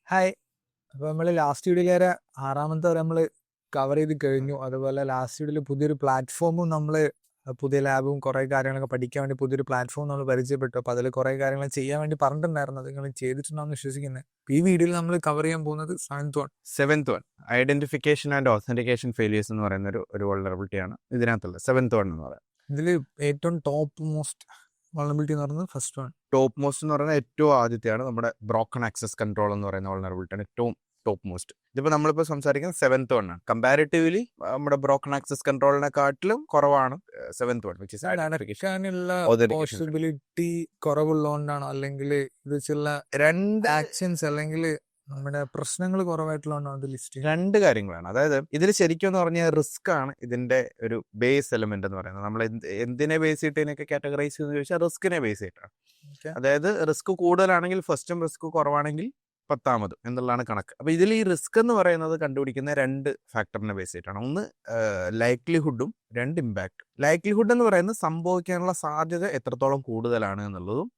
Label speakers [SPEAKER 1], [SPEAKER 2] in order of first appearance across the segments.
[SPEAKER 1] Hi. അപ്പോൾ നമ്മൾ last വീഡിയോയിലേറെ 6ാമത്തെ വരെ നമ്മൾ കവർ ചെയ്ത് കഴിഞ്ഞു. അതുപോലെ ലാസ്റ്റ് വീഡിയോയിൽ പുതിയൊരു പ്ലാറ്റ്ഫോമും നമ്മൾ പുതിയ ലാബും കുറേ കാര്യങ്ങളൊക്കെ പഠിക്കാൻ വേണ്ടി പുതിയൊരു പ്ലാറ്റ്ഫോം നമ്മൾ പരിചയപ്പെട്ടു. അപ്പോൾ അതിൽ കുറേ കാര്യങ്ങൾ ചെയ്യാൻ വേണ്ടി പറഞ്ഞിട്ടുണ്ടായിരുന്നു. അത് നിങ്ങൾ ചെയ്തിട്ടുണ്ടാവുമെന്ന് വിശ്വസിക്കുന്നത്. ഈ വീഡിയോയിൽ നമ്മൾ കവർ ചെയ്യാൻ പോകുന്നത്
[SPEAKER 2] seventh one identification and authentication failures എന്ന് പറയുന്ന ഒരു വൾണറബിലിറ്റിയാണ് ഇതിനകത്തുള്ളത്. സെവൻത് വൺ എന്ന് പറയുന്നത്.
[SPEAKER 1] ഇതിൽ ഏറ്റവും ടോപ്പ് മോസ്റ്റ് വൾണറബിലിറ്റി എന്ന് പറയുന്നത് ഫസ്റ്റ് വൺ.
[SPEAKER 2] ടോപ്പ് മോസ്റ്റ് എന്ന് പറയുന്നത് ഏറ്റവും ആദ്യത്തെയാണ് നമ്മുടെ ബ്രോക്കൺ ആക്സസ് കൺട്രോൾ എന്ന് പറയുന്ന വൾണറബിലിറ്റിയാണ് ഏറ്റവും ടോപ്പ് മോസ്റ്റ്. ഇതിപ്പോൾ നമ്മളിപ്പോൾ സംസാരിക്കുന്നത് സെവൻത് വൺ ആണ്. കമ്പാരിറ്റീവ്ലി നമ്മുടെ ബ്രോക്കൺ ആക്സസ് കൺട്രോളിനെക്കാട്ടിലും കുറവാണ് seventh one, which is
[SPEAKER 1] possibility കുറവുള്ളതുകൊണ്ടാണോ അല്ലെങ്കിൽ ഇത് ചില രണ്ട് ആക്ഷൻസ് അല്ലെങ്കിൽ നമ്മുടെ പ്രശ്നങ്ങൾ കുറവായിട്ടുള്ളതാണോ അത് ലിസ്റ്റ്?
[SPEAKER 2] രണ്ട് കാര്യങ്ങളാണ്. അതായത് ഇതിൽ ശരിക്കും എന്ന് പറഞ്ഞാൽ റിസ്ക് ആണ് ഇതിന്റെ ഒരു ബേസ് എലമെന്റ് എന്ന് പറയുന്നത്. നമ്മൾ എന്തിനെ ബേസ് ചെയ്തിട്ട് ഇതിനൊക്കെ കാറ്റഗറൈസ് ചെയ്യുന്ന ചോദിച്ചാൽ റിസ്കിനെ ബേസ് ചെയ്തിട്ടാണ്. അതായത് റിസ്ക് കൂടുതലാണെങ്കിൽ ഫസ്റ്റും, റിസ്ക് കുറവാണെങ്കിൽ 10ാമതും എന്നുള്ളതാണ് കണക്ക്. അപ്പൊ ഇതിൽ ഈ റിസ്ക് എന്ന് പറയുന്നത് കണ്ടുപിടിക്കുന്ന രണ്ട് ഫാക്ടറിനെ ബേസ് ചെയ്തിട്ടാണ്. ഒന്ന് ലൈക്ലിഹുഡും, രണ്ട് ഇമ്പാക്ട്. ലൈക്ലിഹുഡ് എന്ന് പറയുന്നത് സംഭവിക്കാനുള്ള സാധ്യത എത്രത്തോളം കൂടുതലാണ് എന്നുള്ളതും,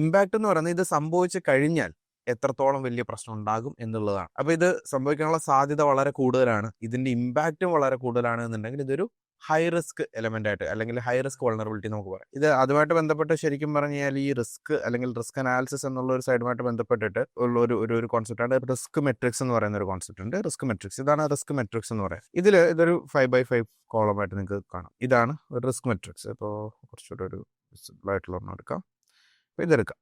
[SPEAKER 2] ഇമ്പാക്ട് എന്ന് പറയുന്നത് ഇത് സംഭവിച്ചു കഴിഞ്ഞാൽ എത്രത്തോളം വലിയ പ്രശ്നം ഉണ്ടാകും എന്നുള്ളതാണ്. അപ്പൊ ഇത് സംഭവിക്കാനുള്ള സാധ്യത വളരെ കൂടുതലാണ്, ഇതിന്റെ ഇമ്പാക്റ്റും വളരെ കൂടുതലാണ് എന്നുണ്ടെങ്കിൽ ഇതൊരു ഹൈ റിസ്ക് എലമെന്റ് ആയിട്ട് അല്ലെങ്കിൽ ഹൈ റിസ്ക് വൾണറബിലിറ്റി നമുക്ക് പറയാം. ഇത് അതുമായിട്ട് ബന്ധപ്പെട്ട് ശരിക്കും പറഞ്ഞാൽ ഈ റിസ്ക് അല്ലെങ്കിൽ റിസ്ക് അനാലിസിസ് എന്നുള്ള ഒരു സൈഡുമായിട്ട് ബന്ധപ്പെട്ടിട്ട് ഉള്ള ഒരു കോൺസെപ്റ്റ് ആണ് റിസ്ക് മെട്രിക്സ് എന്ന് പറയുന്ന ഒരു കോൺസെപ്റ്റ് ഉണ്ട്. റിസ്ക് മെട്രിക്സ്, ഇതാണ് റിസ്ക് മെട്രിക്സ് എന്ന് പറയുന്നത്. ഇതൊരു 5x5 കോളമായിട്ട് നിങ്ങൾക്ക് കാണാം. ഇതാണ് ഒരു റിസ്ക് മെട്രിക്സ്. ഇപ്പോൾ കുറച്ചുകൂടെ ഒരു വിസിബിൾ ആയിട്ടുള്ള ഒരെണ്ണം എടുക്കാം. അപ്പോൾ ഇതെടുക്കാം.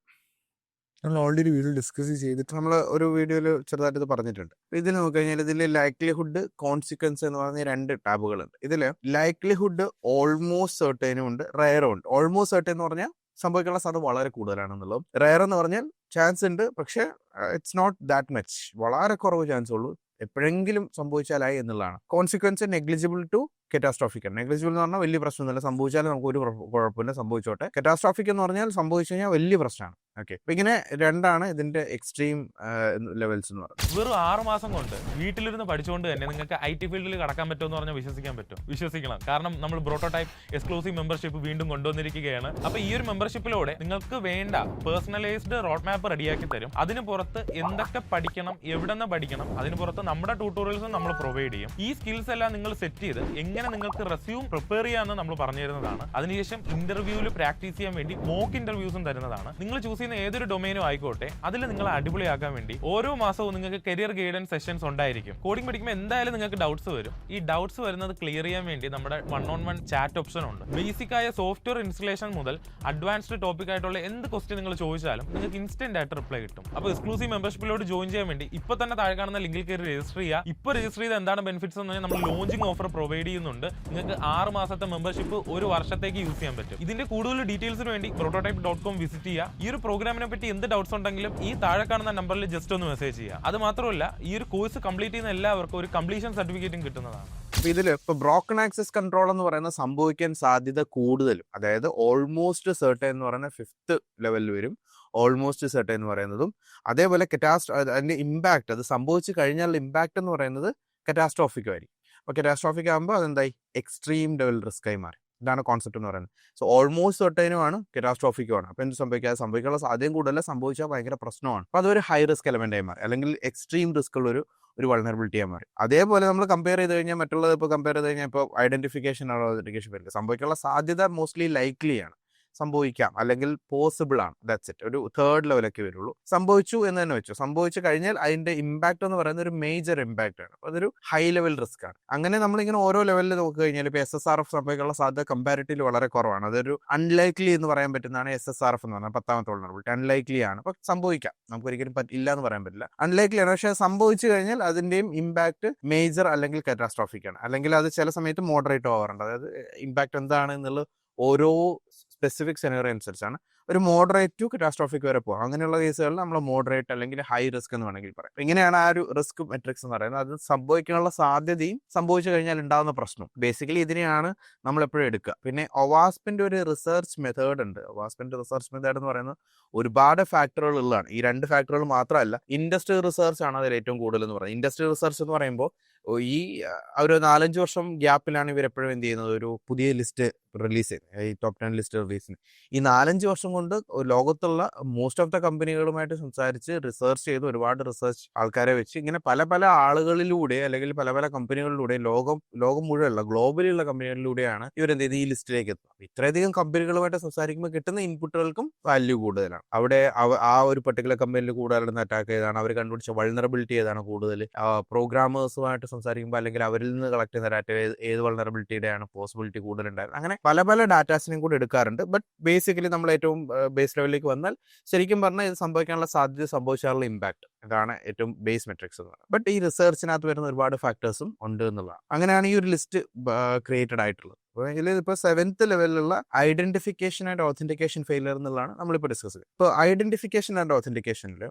[SPEAKER 1] നമ്മൾ ഓൾറെഡി വീഡിയോ ഡിസ്കസ് ചെയ്തിട്ട്
[SPEAKER 2] നമ്മൾ ഒരു വീഡിയോയിൽ ചെറുതായിട്ട് ഇത് പറഞ്ഞിട്ടുണ്ട്. ഇതിൽ നോക്കിക്കഴിഞ്ഞാൽ ഇതിൽ ലൈക്ലിഹുഡ്, കോൺസിക്വൻസ് എന്ന് പറഞ്ഞ രണ്ട് ടാബുകളുണ്ട്. ഇതിൽ ലൈക്ലിഹുഡ് ഓൾമോസ്റ്റ് സെർട്ടൈനും ഉണ്ട്, റയറും ഉണ്ട്. ഓൾമോസ്റ്റ് സെർട്ടൈൻ എന്ന് പറഞ്ഞാൽ സംഭവിക്കാനുള്ള സാധ്യത വളരെ കൂടുതലാണെന്നുള്ളതും, റയർ എന്ന് പറഞ്ഞാൽ ചാൻസ് ഉണ്ട് പക്ഷെ ഇറ്റ്സ് നോട്ട് ദാറ്റ് മച്ച്, വളരെ കുറവ് ചാൻസ് ഉള്ളൂ, എപ്പോഴെങ്കിലും സംഭവിച്ചാലായി എന്നുള്ളതാണ്. കോൺസിക്വൻസ് നെഗ്ലിജിബിൾ ടു കറ്റാസ്ട്രോഫിക് ആണ്. നെഗ്ലിജിബിൾ എന്ന് പറഞ്ഞാൽ വലിയ പ്രശ്നമൊന്നുമില്ല, സംഭവിച്ചാലും നമുക്ക് ഒരു കുഴപ്പമില്ല, സംഭവിച്ചോട്ടെ. കറ്റാസ്ട്രോഫിക് എന്ന് പറഞ്ഞാൽ സംഭവിച്ചു കഴിഞ്ഞാൽ വലിയ പ്രശ്നമാണ്. ഓക്കെ, അപ്പൊ ഇങ്ങനെ രണ്ടാണ് ഇതിന്റെ എക്സ്ട്രീം ലെവൽസ് എന്ന് പറയുന്നത്.
[SPEAKER 3] വെറും 6 മാസം കൊണ്ട് വീട്ടിലിരുന്ന് പഠിച്ചുകൊണ്ട് തന്നെ നിങ്ങൾക്ക് IT ഫീൽഡിൽ കടക്കാൻ പറ്റുമെന്ന് പറഞ്ഞാൽ വിശ്വസിക്കാൻ പറ്റും. വിശ്വസിക്കണം, കാരണം നമ്മൾ പ്രോട്ടോടൈപ്പ് എക്സ്ക്ലൂസീവ് മെമ്പർഷിപ്പ് വീണ്ടും കൊണ്ടുവന്നിരിക്കുകയാണ്. അപ്പൊ ഈ ഒരു മെമ്പർഷിപ്പിലൂടെ നിങ്ങൾക്ക് വേണ്ട പേഴ്സണലൈസ്ഡ് റോഡ് മാപ്പ് റെഡിയാക്കി തരും. അതിന് പുറത്ത് എന്തൊക്കെ പഠിക്കണം, എവിടെ നിന്ന് പഠിക്കണം, അതിന് പുറത്ത് നമ്മുടെ ട്യൂട്ടോറിയൽസും നമ്മൾ പ്രൊവൈഡ് ചെയ്യും. ഈ സ്കിൽസ് എല്ലാം നിങ്ങൾ സെറ്റ് ചെയ്ത് എങ്ങനെ നിങ്ങൾക്ക് റെസ്യൂം പ്രിപ്പയർ ചെയ്യാമെന്ന് നമ്മൾ പറഞ്ഞു തരുന്നതാണ്. അതിനുശേഷം ഇന്റർവ്യൂവിൽ പ്രാക്ടീസ് ചെയ്യാൻ വേണ്ടി മോക്ക് ഇന്റർവ്യൂസും തരുന്നതാണ്. നിങ്ങൾ ചൂസ് ചെയ്യുന്ന ഏതൊരു ഡൊമൈനും ആയിക്കോട്ടെ, അതിൽ നിങ്ങൾ അടിപൊളിയാക്കാൻ വേണ്ടി ഓരോ മാസവും നിങ്ങൾക്ക് കരിയർ ഗൈഡൻസ് സെഷൻസ് ഉണ്ടായിരിക്കും. കോഡിംഗ് പഠിക്കുമ്പോൾ എന്തായാലും നിങ്ങൾക്ക് ഡൗട്ട്സ് വരും. ഈ ഡൗട്ട്സ് വരുന്നത് ക്ലിയർ ചെയ്യാൻ വേണ്ടി നമ്മുടെ 1-on-1 ചാറ്റ് ഓപ്ഷൻ ഉണ്ട്. ബേസിക് ആയ സോഫ്റ്റ്വെയർ ഇൻസ്റ്റലേഷൻ മുതൽ അഡ്വാൻസ്ഡ് ടോപ്പിക് ആയിട്ടുള്ള എന്ത് ക്വസ്റ്റ്യൻ നിങ്ങൾ ചോദിച്ചാലും നിങ്ങൾക്ക് ഇൻസ്റ്റന്റ് ആയിട്ട് റിപ്ലൈ കിട്ടും. അപ്പോൾ എക്സ്ക്ലൂസീവ് മെമ്പർഷിപ്പിലോട്ട് ജോയിൻ ചെയ്യാൻ വേണ്ടി ഇപ്പൊ തന്നെ താഴെ കാണുന്ന ലിങ്കിൽ കയറി രജിസ്റ്റർ ചെയ്യുക. ഇപ്പോൾ രജിസ്റ്റർ ചെയ്ത് എന്താണ് ബെനിഫിറ്റ്സ് എന്ന് പറഞ്ഞാൽ നമ്മൾ ലോഞ്ചിങ് ഓഫർ പ്രൊവൈഡ് ചെയ്യുന്നുണ്ട്. നിങ്ങൾക്ക് 6 മാസത്തെ മെമ്പർഷിപ്പ് 1 വർഷത്തേക്ക് യൂസ് ചെയ്യാൻ പറ്റും. ഇതിന്റെ കൂടുതൽ ഡീറ്റെയിൽസിന് വേണ്ടി prototype.com വിസിറ്റ് ചെയ്യുക. ഈ ഒരു പ്രോഗ്രാമിനെ പറ്റി എന്ത് ഡൗട്ട്സ് ഉണ്ടെങ്കിലും ഈ താഴെ കാണുന്ന നമ്പറിൽ ജസ്റ്റ് ഒന്ന് മെസ്സേജ് ചെയ്യുക. അത് മാത്രമല്ല, ഈ ഒരു കോഴ്സ് കംപ്ലീറ്റ് ചെയ്യുന്ന എല്ലാവർക്കും ഒരു കംപ്ലീഷൻ സർട്ടിഫിക്കറ്റും കിട്ടുന്നതാണ്.
[SPEAKER 2] അപ്പൊ ഇതിൽ ഇപ്പൊ ബ്രോക്കൺ ആക്സസ് കൺട്രോൾ എന്ന് പറയുന്നത് സംഭവിക്കാൻ സാധ്യത കൂടുതലും, അതായത് ഓൾമോസ്റ്റ് സെർട്ടൈൻ എന്ന് പറയുന്ന 5th ലെവലിൽ വരും. ഓൾമോസ്റ്റ് സെർട്ടൈൻ എന്ന് പറയുന്നതും അതേപോലെ അതിന്റെ ഇമ്പാക്ട്, അത് സംഭവിച്ചു കഴിഞ്ഞാൽ ഇമ്പാക്ട് എന്ന് പറയുന്നത് കറ്റാസ്ട്രോഫിക് ആയിരിക്കും. അപ്പൊ കറ്റാസ്ട്രോഫിക് ആകുമ്പോൾ അതെന്തായി എക്സ്ട്രീം ലെവൽ റിസ്ക് ആയി മാറി. ഇതാണ് കോൺസെപ്റ്റ് എന്ന് പറയുന്നത്. സോ ഓൾമോസ്റ്റ് സെർട്ടൈനുമാണ്, കറ്റാസ്ട്രോഫിക്കുമാണ്. അപ്പൊ എന്ത് സംഭവിക്കാനുള്ള സാധ്യതയും കൂടുതലല്ല, സംഭവിച്ചാൽ ഭയങ്കര പ്രശ്നമാണ്. അപ്പൊ അതൊരു ഹൈ റിസ്ക് എലമെന്റ് ആയി മാറി, അല്ലെങ്കിൽ എക്സ്ട്രീം റിസ്ക് ഉള്ള ഒരു വൾണറബിലിറ്റി ആയി മാറി. അതേപോലെ നമ്മൾ കമ്പയർ ചെയ്ത് കഴിഞ്ഞാൽ മറ്റുള്ളത് ഇപ്പോൾ കമ്പയർ ചെയ്ത് കഴിഞ്ഞാൽ ഇപ്പോൾ ഐഡന്റിഫിക്കേഷൻ ആണോ ഓതന്റിക്കേഷൻ വരില്ല, സംഭവിക്കാനുള്ള സാധ്യത മോസ്റ്റ്ലി ലൈക്ലി ആണ്, സംഭവിക്കാം അല്ലെങ്കിൽ പോസിബിൾ ആണ്. That's it. ഒരു 3rd ലെവലൊക്കെ വരുള്ളൂ. സംഭവിച്ചു എന്ന് തന്നെ വെച്ചു. സംഭവിച്ചു കഴിഞ്ഞാൽ അതിന്റെ ഇമ്പാക്ട് എന്ന് പറയുന്നത് ഒരു മേജർ ഇമ്പാക്ട് ആണ്. അപ്പോൾ അതൊരു ഹൈ ലെവൽ റിസ്ക് ആണ്. അങ്ങനെ നമ്മളിങ്ങനെ ഓരോ ലെവലിൽ നോക്കി കഴിഞ്ഞാൽ ഇപ്പോൾ SSRF സംഭവിക്കാനുള്ള സാധ്യത കമ്പാരിറ്റീവ്ലി വളരെ കുറവാണ്. അതൊരു അൺലൈക്ലി എന്ന് പറയാൻ പറ്റുന്നതാണ് SSRF എന്ന് പറഞ്ഞാൽ 10ാമത്തെ വൾണറബിലിറ്റി. അൺലൈക്ലി ആണ്, പക്ഷെ സംഭവിക്കാം, നമുക്ക് ഒരിക്കലും ഇല്ല എന്ന് പറയാൻ പറ്റില്ല. അൺലൈക്ലി ആണ്, പക്ഷെ സംഭവിച്ചു കഴിഞ്ഞാൽ അതിന്റെയും ഇമ്പാക്ട് മേജർ അല്ലെങ്കിൽ കാറ്റാസ്ട്രോഫിക് ആണ്, അല്ലെങ്കിൽ അത് ചില സമയത്ത് മോഡറേറ്റ് ആവാറുണ്ട്. അതായത് ഇമ്പാക്ട് എന്താണ് എന്നുള്ളത് ഓരോ സ്പെസിഫിക് സെനറിയോ അനുസരിച്ചാണ്. ഒരു മോഡറേറ്റ് ടു കറ്റാസ്ട്രോഫിക് വരെ പോകാം. അങ്ങനെയുള്ള കേസുകളിൽ നമ്മൾ മോഡറേറ്റ് അല്ലെങ്കിൽ ഹൈ റിസ്ക് എന്ന് വേണമെങ്കിൽ പറയാം. ഇങ്ങനെയാണ് ആ ഒരു റിസ്ക് മെട്രിക്സ് എന്ന് പറയുന്നത്. അത് സംഭവിക്കാനുള്ള സാധ്യതയും സംഭവിച്ചു കഴിഞ്ഞാൽ ഉണ്ടാകുന്ന പ്രശ്നം. ബേസിക്കലി ഇതിനെയാണ് നമ്മൾ എപ്പോഴും എടുക്കുക. പിന്നെ ഒവാസ്പിന്റെ ഒരു റിസർച്ച് മെത്തേഡ് ഉണ്ട്. ഒവാസ്പിന്റെ റിസർച്ച് മെത്തേഡ് എന്ന് പറയുന്നത് ഒരുപാട് ഫാക്ടറുകൾ ഉള്ളതാണ്. ഈ 2 ഫാക്ടറുകൾ മാത്രമല്ല, ഇൻഡസ്ട്രി റിസർച്ച് ആണ് അതിൽ ഏറ്റവും കൂടുതൽ എന്ന് പറയുന്നത്. ഇൻഡസ്ട്രി റിസർച്ച് എന്ന് പറയുമ്പോൾ ഈ ഒരു 4-5 വർഷം ഗ്യാപ്പിലാണ് ഇവരെപ്പോഴും എന്ത് ചെയ്യുന്നത്, ഒരു പുതിയ ലിസ്റ്റ് റിലീസ് ചെയ്യുന്നത്, ഈ ടോപ്പ് 10 ലിസ്റ്റ് റിലീസ് ചെയ്യുന്നത്. ഈ 4-5 വർഷം കൊണ്ട് ലോകത്തുള്ള മോസ്റ്റ് ഓഫ് ദ കമ്പനികളുമായിട്ട് സംസാരിച്ച് റിസർച്ച് ചെയ്ത് ഒരുപാട് റിസർച്ച് ആൾക്കാരെ വെച്ച് ഇങ്ങനെ പല പല ആളുകളിലൂടെ അല്ലെങ്കിൽ പല പല കമ്പനികളിലൂടെ ലോകം മുഴുവനുള്ള ഗ്ലോബലിലുള്ള കമ്പനികളിലൂടെയാണ് ഇവരെന്ത് ചെയ്ത് ഈ ലിസ്റ്റിലേക്ക് എത്തുന്നത്. ഇത്രയധികം കമ്പനികളുമായിട്ട് സംസാരിക്കുമ്പോൾ കിട്ടുന്ന ഇൻപുട്ടുകൾക്കും വാല്യൂ കൂടുതലാണ്. അവിടെ ആ ഒരു പർട്ടിക്കുലർ കമ്പനിയിൽ കൂടുതൽ അറ്റാക്ക് ചെയ്താണ്, അവർ കണ്ടുപിടിച്ച വൾണറബിലിറ്റി ഏതാണ് കൂടുതൽ, പ്രോഗ്രാമേഴ്സുമായിട്ട് സംസാരിക്കുമ്പോൾ അല്ലെങ്കിൽ അവരിൽ നിന്ന് കളക്ട് ചെയ്യുന്ന ഡാറ്റ ഏത് വൾണറബിലിറ്റിയുടെയാണ് പോസിബിലിറ്റി കൂടുതലുണ്ടായിരുന്നത്. അങ്ങനെ പല പല ഡാറ്റാസിനെയും കൂടി എടുക്കാറുണ്ട്. ബട്ട് ബേസിക്കലി നമ്മൾ ഏറ്റവും ബേസ് ലെവലിലേക്ക് വന്നാൽ ശരിക്കും പറഞ്ഞാൽ ഇത് സംഭവിക്കാനുള്ള സാധ്യത, സംഭവിച്ചാലുള്ള ഇമ്പാക്ട്, ഇതാണ് ഏറ്റവും ബേസ് മെട്രിക്സ് എന്ന് പറയുന്നത്. ബട്ട് ഈ റിസർച്ചിനകത്ത് വരുന്ന ഒരുപാട് ഫാക്ടേഴ്സും ഉണ്ട് എന്നുള്ളതാണ്. അങ്ങനെയാണ് ഈ ഒരു ലിസ്റ്റ് ക്രിയേറ്റഡ് ആയിട്ടുള്ളത്. ഇതിൽ ഇപ്പോൾ 7th ലെവലിലുള്ള ഐഡന്റിഫിക്കേഷൻ ആൻഡ് ഓതന്റിക്കേഷൻ ഫെയിലിയർ എന്നുള്ളതാണ് നമ്മളിപ്പോൾ ഡിസ്കസ് ചെയ്തത്. ഇപ്പോൾ ഐഡന്റിഫിക്കേഷൻ ആൻഡ് ഓതന്റിക്കേഷനിൽ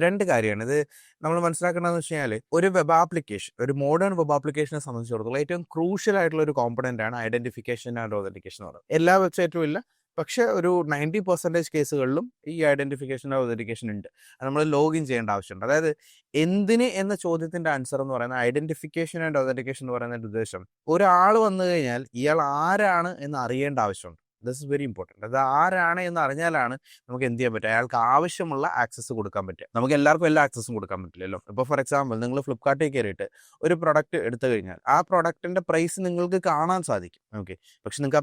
[SPEAKER 2] 2 കാര്യമാണ് ഇത് നമ്മൾ മനസ്സിലാക്കേണ്ടതെന്ന് വെച്ച് കഴിഞ്ഞാൽ, ഒരു വെബ് ആപ്ലിക്കേഷൻ, ഒരു മോഡേൺ വെബ് ആപ്ലിക്കേഷനെ സംബന്ധിച്ചിടത്തോളം ഏറ്റവും ക്രൂഷ്യൽ ആയിട്ടുള്ള ഒരു കോമ്പണന്റ് ആണ് ഐഡന്റിഫിക്കേഷൻ ആൻഡ് ഓതന്റിക്കേഷൻ എന്ന് പറയുന്നത്. എല്ലാ വെബ്സൈറ്റും ഇല്ല, പക്ഷെ ഒരു 90% കേസുകളിലും ഈ ഐഡന്റിഫിക്കേഷൻ ഓതന്റിക്കേഷൻ ഉണ്ട്. അത് നമ്മൾ ലോഗിൻ ചെയ്യേണ്ട ആവശ്യമുണ്ട്. അതായത് എന്തിന് എന്ന ചോദ്യത്തിന്റെ ആൻസർ എന്ന് പറയുന്നത് ഐഡന്റിഫിക്കേഷൻ ആൻഡ് ഓതന്റിക്കേഷൻ എന്ന് പറയുന്നതിന്റെ ഉദ്ദേശം, ഒരാൾ വന്നു കഴിഞ്ഞാൽ ഇയാൾ ആരാണ് എന്ന് അറിയേണ്ട ആവശ്യമുണ്ട്. This is very important. അത് ആരാണ് എന്ന് അറിഞ്ഞാലാണ് നമുക്ക് എന്ത് ചെയ്യാൻ പറ്റുക, അയാൾക്ക് ആവശ്യമുള്ള ആക്സസ് കൊടുക്കാൻ പറ്റുക. നമുക്ക് എല്ലാവർക്കും എല്ലാ ആക്സസും കൊടുക്കാൻ പറ്റില്ലല്ലോ. ഇപ്പോൾ ഫോർ എക്സാമ്പിൾ നിങ്ങൾ ഫ്ലിപ്കാർട്ടിൽ കയറിയിട്ട് ഒരു പ്രൊഡക്റ്റ് എടുത്തു കഴിഞ്ഞാൽ ആ പ്രൊഡക്റ്റിന്റെ പ്രൈസ് നിങ്ങൾക്ക് കാണാൻ സാധിക്കും. ഓക്കെ, പക്ഷെ നിങ്ങൾക്ക് ആ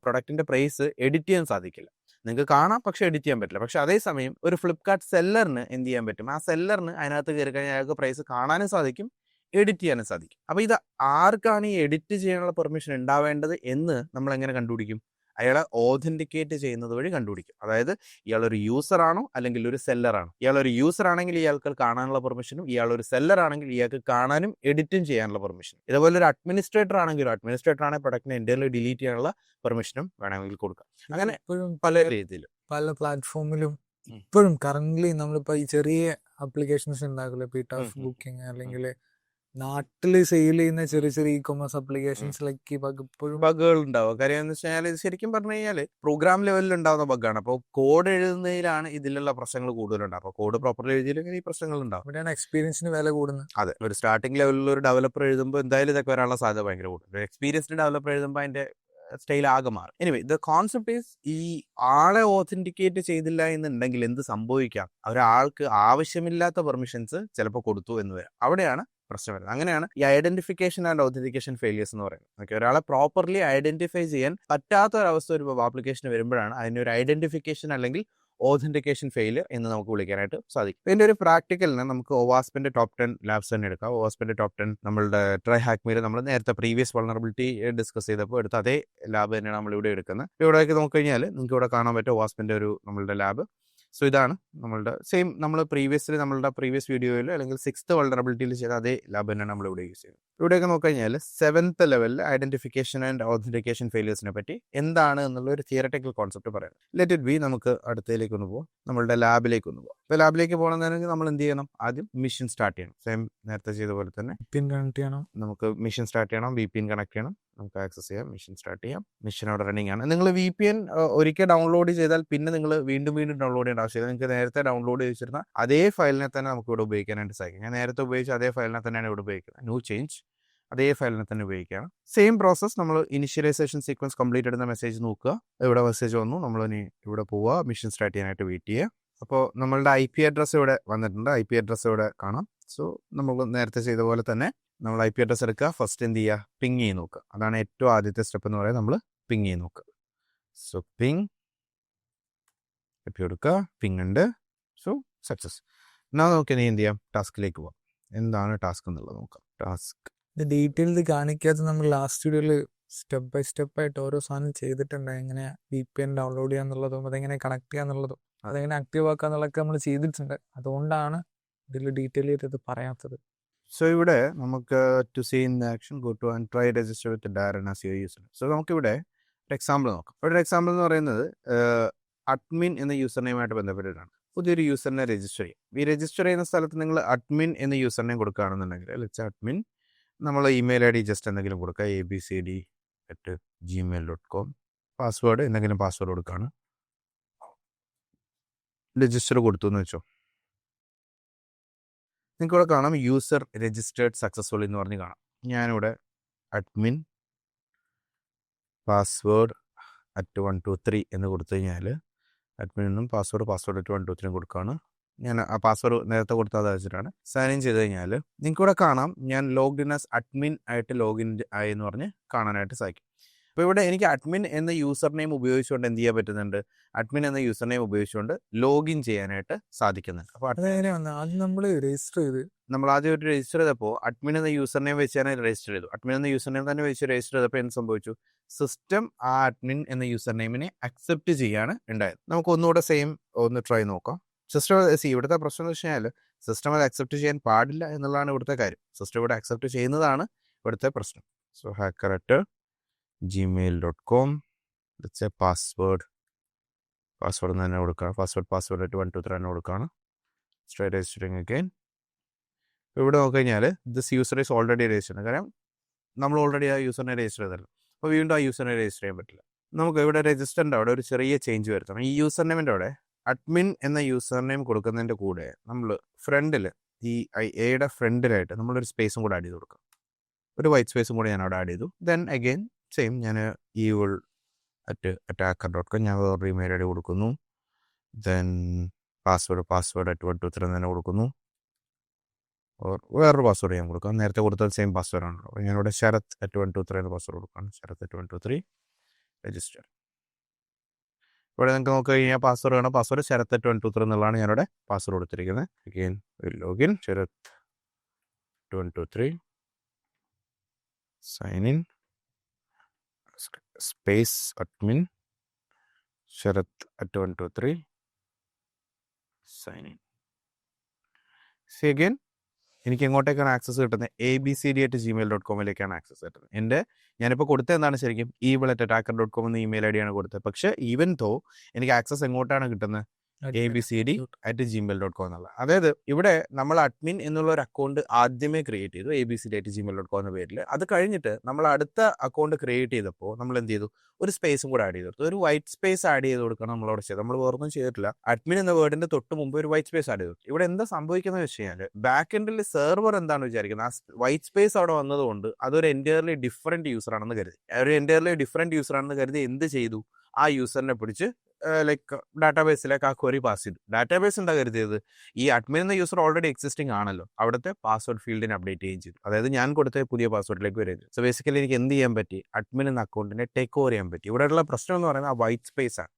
[SPEAKER 2] പ്രൊഡക്റ്റിന്റെ പ്രൈസ് എഡിറ്റ് ചെയ്യാൻ സാധിക്കില്ല. നിങ്ങൾക്ക് കാണാം, പക്ഷെ എഡിറ്റ് ചെയ്യാൻ പറ്റില്ല. പക്ഷെ അതേസമയം ഒരു ഫ്ലിപ്കാർട്ട് സെല്ലറിന് എന്ത് ചെയ്യാൻ പറ്റും, ആ സെല്ലറിന് അതിനകത്ത് കയറി കഴിഞ്ഞാൽ അയാൾക്ക് പ്രൈസ് കാണാനും സാധിക്കും, എഡിറ്റ് ചെയ്യാനും സാധിക്കും. അപ്പോൾ ഇത് ആർക്കാണ് ഈ എഡിറ്റ് ചെയ്യാനുള്ള പെർമിഷൻ ഉണ്ടാവേണ്ടത് എന്ന് നമ്മൾ എങ്ങനെ കണ്ടുപിടിക്കും? അയാളെ ഓതന്റിക്കേറ്റ് ചെയ്യുന്നത് വഴി കണ്ടുപിടിക്കും. അതായത് ഇയാളൊരു യൂസർ ആണോ അല്ലെങ്കിൽ ഒരു സെല്ലറാണോ. ഇയാളൊരു യൂസർ ആണെങ്കിൽ ഇയാൾക്ക് കാണാനുള്ള പെർമിഷനും, ഇയാളൊരു സെല്ലർ ആണെങ്കിൽ ഇയാൾക്ക് കാണാനും എഡിറ്റും ചെയ്യാനുള്ള പെർമിഷനും. ഇതുപോലെ ഒരു അഡ്മിനിസ്ട്രേറ്റർ ആണെങ്കിൽ പ്രൊഡക്റ്റിനെ എൻ്റർലി ഡിലീറ്റ് ചെയ്യാനുള്ള പെർമിഷനും വേണമെങ്കിൽ കൊടുക്കാം. അങ്ങനെ പല രീതിയിൽ
[SPEAKER 1] പല പ്ലാറ്റ്ഫോമിലും ഇപ്പോഴും കറന്റ് നമ്മളിപ്പോൾ ഈ ചെറിയ ആപ്ലിക്കേഷൻസ് ഉണ്ടാക്കില്ല, പീറ്റാഫ് ബുക്കിംഗ് അല്ലെങ്കിൽ നാട്ടില് സെയിൽ ചെയ്യുന്ന ചെറിയ ചെറിയ ഇ-കൊമേഴ്സ് ആപ്ലിക്കേഷൻസിലേക്ക് ഇപ്പോഴും
[SPEAKER 2] ബഗ്ഗുകൾ ഉണ്ടാവും. കാര്യം എന്ന് വെച്ചാൽ ഇത് ശരിക്കും പറഞ്ഞു കഴിഞ്ഞാൽ പ്രോഗ്രാം ലെവലിൽ ഉണ്ടാകുന്ന ബഗ്ഗാണ്. അപ്പോൾ കോഡ് എഴുതുന്നതിലാണ് ഇതിലുള്ള പ്രശ്നങ്ങൾ കൂടുതലുണ്ടാവും. അപ്പോൾ കോഡ് പ്രോപ്പർലി എഴുതിയില്ലെങ്കിൽ ഈ പ്രശ്നങ്ങൾ ഉണ്ടാവും.
[SPEAKER 1] ഇവിടെയാണ് എക്സ്പീരിയൻസിന് വില കൂടുന്നത്.
[SPEAKER 2] അതെ, ഒരു സ്റ്റാർട്ടിംഗ് ലെവലിൽ ഒരു ഡെവലപ്പർ എഴുതുമ്പോൾ എന്തായാലും ഇതൊക്കെ വരാനുള്ള സാധ്യത ഭയങ്കര കൂടും. ഒരു എക്സ്പീരിയൻസ്ഡ് ഡെവലപ്പർ എഴുതുമ്പോൾ അതിന്റെ സ്റ്റൈൽ ആകെ മാറും. എനിവേ ദ കോൺസെപ്റ്റ് ഈസ്, ഈ ആളെ ഓതന്റിക്കേറ്റ് ചെയ്തില്ല എന്നുണ്ടെങ്കിൽ എന്ത് സംഭവിക്കാം, ഒരാൾക്ക് ആവശ്യമില്ലാത്ത പെർമിഷൻസ് ചിലപ്പോൾ കൊടുത്തു എന്ന് വരാം. അവിടെയാണ് പ്രശ്നം വരുന്നത്. അങ്ങനെയാണ് ഈ ഐഡന്റിഫിക്കേഷൻ ആൻഡ് ഓതന്റിക്കേഷൻ ഫെയിലിയേഴ്സ് എന്ന് പറയുന്നത്. ഓക്കെ, ഒരാളെ പ്രോപ്പർലി ഐഡന്റിഫൈ ചെയ്യാൻ പറ്റാത്ത ഒരവസ്ഥ ഒരു ആപ്ലിക്കേഷൻ വരുമ്പോഴാണ് അതിൻ്റെ ഒരു ഐഡന്റിഫിക്കേഷൻ അല്ലെങ്കിൽ ഓതന്റിക്കേഷൻ ഫെയിലിയർ എന്ന് നമുക്ക് വിളിക്കാനായിട്ട് സാധിക്കും. ഇതിൻ്റെ ഒരു പ്രാക്ടിക്കലിന് നമുക്ക് OWASPന്റെ ടോപ്പ് 10 ലാബ്സ് തന്നെ എടുക്കാം. OWASPന്റെ ടോപ്പ് 10 നമ്മളുടെ ട്രൈ ഹാക്മീർ നമ്മൾ നേരത്തെ പ്രീവിയസ് വൾണറബിലിറ്റി ഡിസ്കസ് ചെയ്തപ്പോൾ എടുത്ത അതേ ലാബ് തന്നെയാണ് നമ്മളിവിടെ എടുക്കുന്നത്. ഇവിടേക്ക് നോക്കിക്കഴിഞ്ഞാൽ നിങ്ങൾക്ക് ഇവിടെ കാണാൻ പറ്റും OWASPന്റെ ഒരു നമ്മളുടെ ലാബ്. സോ ഇതാണ് നമ്മളുടെ സെയിം നമ്മൾ നമ്മളുടെ പ്രീവിയസ് വീഡിയോയിൽ അല്ലെങ്കിൽ 6th വൾണറബിലിറ്റിയിൽ ചെയ്ത അതേ ലാബ് തന്നെയാണ് നമ്മൾ ഇവിടെ യൂസ് ചെയ്യുന്നത്. ഇവിടെയൊക്കെ നോക്കിക്കഴിഞ്ഞാൽ 7th ലെവലിൽ ഐഡന്റിഫിക്കേഷൻ ആൻഡ് ഓതന്റിക്കേഷൻ ഫെയിലിയേഴ്സിനെ പറ്റി എന്താണ് എന്നുള്ള ഒരു തിയററ്റിക്കൽ കോൺസെപ്റ്റ് പറയാം. Let it be. നമുക്ക് അടുത്തതിലേക്ക് ഒന്ന് പോകാം, നമ്മളുടെ ലാബിലേക്ക് ഒന്ന് പോകാം. ഇപ്പോൾ ലാബിലേക്ക് പോകണമെന്നുണ്ടെങ്കിൽ നമ്മൾ എന്ത് ചെയ്യണം, ആദ്യം മിഷൻ സ്റ്റാർട്ട് ചെയ്യണം. സെയിം നേരത്തെ ചെയ്ത പോലെ തന്നെ
[SPEAKER 1] പിൻ കണക്ട് ചെയ്യണം.
[SPEAKER 2] നമുക്ക് മിഷൻ സ്റ്റാർട്ട് ചെയ്യണം, VPN കണക്ട് ചെയ്യണം, നമുക്ക് ആക്സസ് ചെയ്യാം. മിഷൻ സ്റ്റാർട്ട് ചെയ്യാം. മിഷൻ അവിടെ റണ്ണിങ് ആണ്. നിങ്ങൾ VPN ഒരിക്കൽ ഡൗൺലോഡ് ചെയ്താൽ പിന്നെ നിങ്ങൾ വീണ്ടും ഡൗൺലോഡ് ചെയ്യേണ്ട ആവശ്യമില്ല. നിങ്ങൾക്ക് നേരത്തെ ഡൗൺലോഡ് ചെയ്തിരുന്ന അതേ ഫയലിനെ തന്നെ നമുക്ക് ഇവിടെ ഉപയോഗിക്കാനായിട്ട് സാധിക്കും. ഞാൻ നേരത്തെ ഉപയോഗിച്ച അതേ ഫയലിനെ തന്നെയാണ് ഇവിടെ ഉപയോഗിക്കുന്നത്. നോ ചേഞ്ച്, അതേ ഫയലിനെ തന്നെ ഉപയോഗിക്കുകയാണ്. Same process. നമ്മൾ ഇനിഷ്യലൈസേഷൻ സീക്വൻസ് കംപ്ലീറ്റ് എടുക്കുന്ന മെസ്സേജ് നോക്കുക. ഇവിടെ മെസ്സേജ് വന്നു, നമ്മൾ ഇനി ഇവിടെ പോവുക, മിഷൻ സ്റ്റാർട്ട് ചെയ്യാനായിട്ട് വെയിറ്റ് ചെയ്യുക. അപ്പോൾ നമ്മളുടെ IP അഡ്രസ്സ് ഇവിടെ വന്നിട്ടുണ്ട്. IP അഡ്രസ്സ് ഇവിടെ കാണാം. സോ നമ്മൾ നേരത്തെ ചെയ്ത പോലെ തന്നെ നമ്മൾ IP അഡ്രസ്സ് എടുക്കുക. ഫസ്റ്റ് എന്ത് ചെയ്യുക, പിങ് ചെയ്ത് നോക്കുക. അതാണ് ഏറ്റവും ആദ്യത്തെ സ്റ്റെപ്പ് എന്ന് പറയുന്നത്. നമ്മൾ പിങ് ചെയ്ത് നോക്കുക. സോ പിങ് എടുക്കുക, പിങ് ഉണ്ട്. So success. എന്നാൽ നോക്കിയാൽ നീ എന്ത് ചെയ്യാം, ടാസ്കിലേക്ക് പോവാം. എന്താണ് ടാസ്ക് എന്നുള്ളത് നോക്കാം. ടാസ്ക്
[SPEAKER 1] ഡീറ്റെയിൽസ് കാണിക്കാതെ നമ്മൾ ലാസ്റ്റ് വീഡിയോയിൽ സ്റ്റെപ്പ് ബൈ സ്റ്റെപ്പ് ആയിട്ട് ഓരോ സാധനം ചെയ്തിട്ടുണ്ട്. എങ്ങനെ VPN ഡൗൺലോഡ് ചെയ്യാന്നുള്ളതും അതെങ്ങനെ കണക്ട് ചെയ്യാന്നുള്ളതും അതെങ്ങനെ ആക്റ്റീവ് ആക്കാന്നുള്ളതൊക്കെ നമ്മൾ ചെയ്തിട്ടുണ്ട്. അതുകൊണ്ടാണ് ഇതിൽ ഡീറ്റെയിൽ ചെയ്തത് പറയാത്തത്.
[SPEAKER 2] സോ ഇവിടെ നമുക്ക് to see in action go to and try register with ഡയറൻ ആസ് യുവർ യൂസർ. സോ നമുക്കിവിടെ ഒരു എക്സാമ്പിൾ നോക്കാം. ഇവിടെ ഒരു എക്സാമ്പിൾ എന്ന് പറയുന്നത് അഡ്മിൻ എന്ന യൂസർ നെയിമായിട്ട് ബന്ധപ്പെട്ടിട്ടാണ്. പുതിയൊരു യൂസറിനെ രജിസ്റ്റർ ചെയ്യും. ഈ രജിസ്റ്റർ ചെയ്യുന്ന സ്ഥലത്ത് നിങ്ങൾ അഡ്മിൻ എന്ന യൂസർ നെയിം കൊടുക്കുകയാണെന്നുണ്ടെങ്കിൽ അഡ്മിൻ, നമ്മൾ ഇമെയിൽ ID ജസ്റ്റ് എന്തെങ്കിലും കൊടുക്കുക, abcd@gmail.com. പാസ്വേഡ് എന്തെങ്കിലും പാസ്വേഡ് കൊടുക്കുകയാണ്. രജിസ്റ്റർ കൊടുത്തു എന്ന് വെച്ചോ. നിങ്ങൾക്ക് ഇവിടെ കാണാം യൂസർ രജിസ്റ്റേർഡ് സക്സസ്ഫുള്ളി എന്ന് പറഞ്ഞ് കാണാം. ഞാനിവിടെ അഡ്മിൻ പാസ്വേഡ് @123 എന്ന് കൊടുത്തു കഴിഞ്ഞാൽ അഡ്മിൻ നിന്നും പാസ്വേഡ് @123 കൊടുക്കുകയാണ്. ഞാൻ ആ പാസ്വേഡ് നേരത്തെ കൊടുത്തത് വെച്ചിട്ടാണ് സൈൻ ഇൻ ചെയ്ത് കഴിഞ്ഞാൽ നിങ്ങൾക്ക് ഇവിടെ കാണാം ഞാൻ ലോഗ്ഡ് ഇൻ ആസ് അഡ്മിൻ ആയിട്ട് ലോഗിൻ ആയി എന്ന് പറഞ്ഞ് കാണാനായിട്ട് സാധിക്കും. അപ്പോൾ ഇവിടെ എനിക്ക് അഡ്മിൻ എന്ന യൂസർ നെയിം ഉപയോഗിച്ചുകൊണ്ട് എന്ത് ചെയ്യാൻ പറ്റുന്നുണ്ട്, അഡ്മിൻ എന്ന യൂസർ നെയിം ഉപയോഗിച്ചുകൊണ്ട് ലോഗിൻ ചെയ്യാനായിട്ട് സാധിക്കുന്നുണ്ട്. അപ്പോൾ
[SPEAKER 1] അതെങ്ങനെയാണ് ആദ്യം നമ്മൾ രജിസ്റ്റർ ചെയ്ത്
[SPEAKER 2] നമ്മൾ ആദ്യം ഒരു രജിസ്റ്റർ ചെയ്തപ്പോൾ അഡ്മിൻ എന്ന യൂസർ നെയിം വെച്ച് ഞാൻ രജിസ്റ്റർ ചെയ്തു. അഡ്മിൻ എന്ന യൂസർ നെയിം തന്നെ വെച്ച് രജിസ്റ്റർ ചെയ്തപ്പോൾ എന്ത് സംഭവിച്ചു, സിസ്റ്റം ആ അഡ്മിൻ എന്ന യൂസർ നെയിമിനെ അക്സെപ്റ്റ് ചെയ്യാണ് ഉണ്ടായത്. നമുക്ക് ഒന്നുകൂടെ സെയിം ഒന്ന് ട്രൈ നോക്കാം. സിസ്റ്റം ഇവിടുത്തെ പ്രശ്നം എന്ന് വെച്ച് കഴിഞ്ഞാൽ സിസ്റ്റം അത് അക്സെപ്റ്റ് ചെയ്യാൻ പാടില്ല എന്നുള്ളതാണ് ഇവിടുത്തെ കാര്യം. സിസ്റ്റം ഇവിടെ അക്സെപ്റ്റ് ചെയ്യുന്നതാണ് ഇവിടുത്തെ പ്രശ്നം. സോ hacker@gmail.com പാസ്വേഡ് തന്നെ കൊടുക്കുകയാണ്. പാസ്വേഡ് @123 തന്നെ കൊടുക്കുകയാണ്. Straight registering again. ഇവിടെ നോക്കിക്കഴിഞ്ഞാൽ this user is already register, കാരണം നമ്മൾ ഓൾറെഡി ആ യൂസറിനെ രജിസ്റ്റർ ചെയ്തല്ലോ. അപ്പോൾ വീണ്ടും ആ യൂസറിനെ രജിസ്റ്റർ ചെയ്യാൻ പറ്റില്ല. നമുക്ക് ഇവിടെ രജിസ്റ്ററിൻ്റെ അവിടെ ഒരു ചെറിയ ചേഞ്ച് വരുത്തണം. ഈ യൂസർ നെയിമിൻ്റെ അവിടെ അഡ്മിൻ എന്ന യൂസർ നെയിം കൊടുക്കുന്നതിൻ്റെ കൂടെ നമ്മൾ ഫ്രണ്ടിൽ ഈ എയുടെ ഫ്രണ്ടിലായിട്ട് നമ്മളൊരു സ്പേസും കൂടെ ആഡ് ചെയ്ത് കൊടുക്കാം. ഒരു വൈറ്റ് സ്പേസും കൂടെ ഞാൻ അവിടെ ആഡ് ചെയ്തു. ദെൻ അഗെയിൻ സെയിം ഞാൻ evil@attacker.com ഞാൻ വേറൊരു ഇമെയിൽ ഐ ഡി കൊടുക്കുന്നു. ദെൻ പാസ്വേഡ് @123 തന്നെ കൊടുക്കുന്നു. വേറൊരു പാസ്വേഡ് ഞാൻ കൊടുക്കാം. നേരത്തെ കൊടുത്തത് സെയിം പാസ്വേഡ് ആണല്ലോ. അപ്പോൾ ഞാനിവിടെ ശരത്@123 എന്ന പാസ്വേഡ് കൊടുക്കുകയാണ്. ശരത്@123 രജിസ്റ്റർ. ഇവിടെ നിങ്ങൾക്ക് നോക്കി കഴിഞ്ഞാൽ പാസ്വേഡ് വേണം. പാസ്വേഡ് ശരത്@123 എന്നുള്ളതാണ് ഞാനിവിടെ പാസ്വേഡ് കൊടുത്തിരിക്കുന്നത്. അഗെയിൻ ലോഗിൻ ശരത്@123 സൈൻ ഇൻ സ്പേസ് അഡ്മിൻ ശരത്@123 സൈൻ ഇൻ. സി അഗെയിൻ എനിക്ക് എങ്ങോട്ടേക്കാണ് ആക്സസ് കിട്ടുന്നത്, abcd@gmail.com ആക്സസ് കിട്ടുന്നത്. ഞാനിപ്പോൾ കൊടുത്തത് എന്താണ് ശരിക്കും evil@attacker.com എന്ന ഇമെയിൽ ഐ ഡിയാണ് കൊടുത്തത്. പക്ഷേ ഈവൻ തോ എനിക്ക് ആക്സസ് എങ്ങോട്ടാണ് കിട്ടുന്നത്, abcd@gmail.com എന്നുള്ള. അതായത് ഇവിടെ നമ്മൾ അഡ്മിൻ എന്നുള്ള ഒരു അക്കൗണ്ട് ആദ്യമേ ക്രിയേറ്റ് ചെയ്തു abcd@gmail.com എന്ന പേരിൽ. അത് കഴിഞ്ഞിട്ട് നമ്മൾ അടുത്ത അക്കൗണ്ട് ക്രിയേറ്റ് ചെയ്തപ്പോൾ നമ്മൾ എന്ത് ചെയ്തു, ഒരു സ്പേസും കൂടെ ആഡ് ചെയ്ത് കൊടുത്തു. ഒരു വൈറ്റ് സ്പേസ് ആഡ് ചെയ്ത് കൊടുക്കണം നമ്മളവിടെ ചെയ്തത്. നമ്മൾ വേറൊന്നും ചെയ്തിട്ടില്ല. അഡ്മിൻ എന്ന വേർഡിന്റെ തൊട്ട് മുമ്പ് ഒരു വൈറ്റ് സ്പേസ് ആഡ് ചെയ്തു. ഇവിടെ എന്താ സംഭവിക്കുന്നത് വെച്ച് കഴിഞ്ഞാൽ ബാക്ക് എൻഡിൽ സെർവർ എന്താണ് വിചാരിക്കുന്നത്, ആ വൈറ്റ് സ്പേസ് അവിടെ വന്നതുകൊണ്ട് അതൊരു എൻറ്റയർലി ഡിഫറെന്റ് യൂസർ ആണെന്ന് കരുതി. ഒരു എൻറ്റയർലി ഡിഫറെന്റ് യൂസർ ആണെന്ന് കരുതി എന്ത് ചെയ്തു, ആ യൂസറിനെ പിടിച്ച് ലൈക്ക് ഡാറ്റാബേസിലേക്ക് ആ ക്വറി പാസ് ചെയ്തു. ഡാറ്റാബേസ് എന്താ കരുതിയത്, ഈ അഡ്മിൻ എന്ന യൂസർ ഓൾറെഡി എക്സിസ്റ്റിംഗ് ആണല്ലോ, അവിടുത്തെ പാസ്വേഡ് ഫീൽഡിനെ അപ്ഡേറ്റ് ചെയ്യുകയും ചെയ്തു. അതായത് ഞാൻ കൊടുത്ത പുതിയ പാസ്വേഡിലേക്ക് വരികയും ചെയ്തു. സോ ബേസിക്കലി എനിക്ക് എന്ത് ചെയ്യാൻ പറ്റി, അഡ്മിൻ എന്ന അക്കൗണ്ടിനെ ടേക്ക് ഓവർ ചെയ്യാൻ പറ്റി. ഇവിടെയുള്ള പ്രശ്നം എന്ന് പറയുന്നത് ആ വൈറ്റ് സ്പേസ് ആണ്.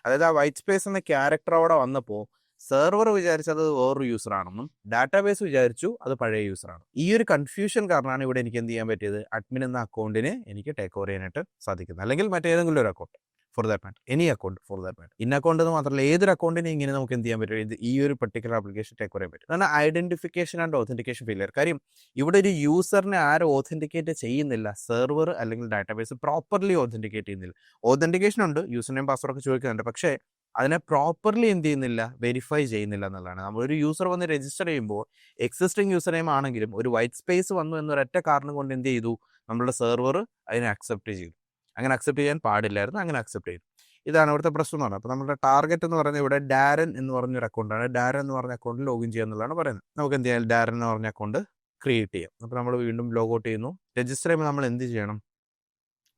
[SPEAKER 2] അതായത് ആ വൈറ്റ് സ്പേസ് എന്ന ക്യാരക്ടർ അവിടെ വന്നപ്പോൾ സെർവർ വിചാരിച്ചത് വേറൊരു യൂസർ ആണെന്നും ഡാറ്റാബേസ് വിചാരിച്ചു അത് പഴയ യൂസറാണ്. ഈ ഒരു കൺഫ്യൂഷൻ കാരണമാണ് ഇവിടെ എനിക്ക് എന്ത് ചെയ്യാൻ പറ്റിയത്, അഡ്മിൻ എന്ന അക്കൗണ്ടിനെ എനിക്ക് ടേക്ക് ഓവർ ചെയ്യാനായിട്ട് സാധിക്കുന്നത്. അല്ലെങ്കിൽ മറ്റേതെങ്കിലും ഒരു account for that matter, any account for that matter. ഇന്ന അക്കൗണ്ട് എന്ന് മാത്രമല്ല ഏതൊരു അക്കൗണ്ടിനെ ഇങ്ങനെ നമുക്ക് എന്ത് ചെയ്യാൻ പറ്റും, ഈ ഒരു പർട്ടിക്കുലർ ആപ്ലിക്കേഷൻ ടേക്ക് ഓവർ ചെയ്യാൻ പറ്റും. അതാണ് ഐഡന്റിഫിക്കേഷൻ ആൻഡ് ഓതന്റിക്കേഷൻ ഫെയിലിയർ. കാര്യം ഇവിടെ ഒരു യൂസറിനെ ആരും ഓതന്റിക്കേറ്റ് ചെയ്യുന്നില്ല, സെർവർ അല്ലെങ്കിൽ ഡാറ്റാബേസ് പ്രോപ്പർലി ഓതന്റിക്കേറ്റ് ചെയ്യുന്നില്ല. ഓതന്റിക്കേഷൻ ഉണ്ട്, യൂസർ നെയിം പാസ്വേഡ് ഒക്കെ ചോദിക്കുന്നുണ്ട്, പക്ഷേ അതിനെ പ്രോപ്പർലി എന്ത് ചെയ്യുന്നില്ല, വെരിഫൈ ചെയ്യുന്നില്ല എന്നുള്ളതാണ്. നമ്മളൊരു യൂസർ വന്ന് രജിസ്റ്റർ ചെയ്യുമ്പോൾ എക്സിസ്റ്റിംഗ് യൂസർ നെയിം ആണെങ്കിലും ഒരു വൈറ്റ് സ്പേസ് വന്നു എന്നൊരൊറ്റ കാരണം കൊണ്ട് എന്ത് ചെയ്തു, നമ്മുടെ സെർവർ അതിനെ അക്സെപ്റ്റ് ചെയ്തു. അങ്ങനെ അക്സെപ്റ്റ് ചെയ്യാൻ പാടില്ലായിരുന്നു, അങ്ങനെ അക്സെപ്റ്റ് ചെയ്തു. ഇതാണ് ഇവിടുത്തെ പ്രശ്നം എന്ന് പറഞ്ഞത്. അപ്പോൾ നമ്മുടെ ടാർഗറ്റ് എന്ന് പറയുന്നത് ഇവിടെ ഡാരൻ എന്ന് പറഞ്ഞൊരു അക്കൗണ്ടാണ്. ഡാരൻ എന്ന് പറഞ്ഞ അക്കൗണ്ടിൽ ലോഗിൻ ചെയ്യുക എന്നുള്ളതാണ് പറയുന്നത്. നമുക്ക് എന്ത് ചെയ്യാം, ഡാരൻ എന്ന് പറഞ്ഞ അക്കൗണ്ട് ക്രിയേറ്റ് ചെയ്യാം. അപ്പോൾ നമ്മൾ വീണ്ടും ലോഗൗട്ട് ചെയ്യുന്നു. രജിസ്റ്റർ ചെയ്യുമ്പോൾ നമ്മൾ എന്ത് ചെയ്യണം,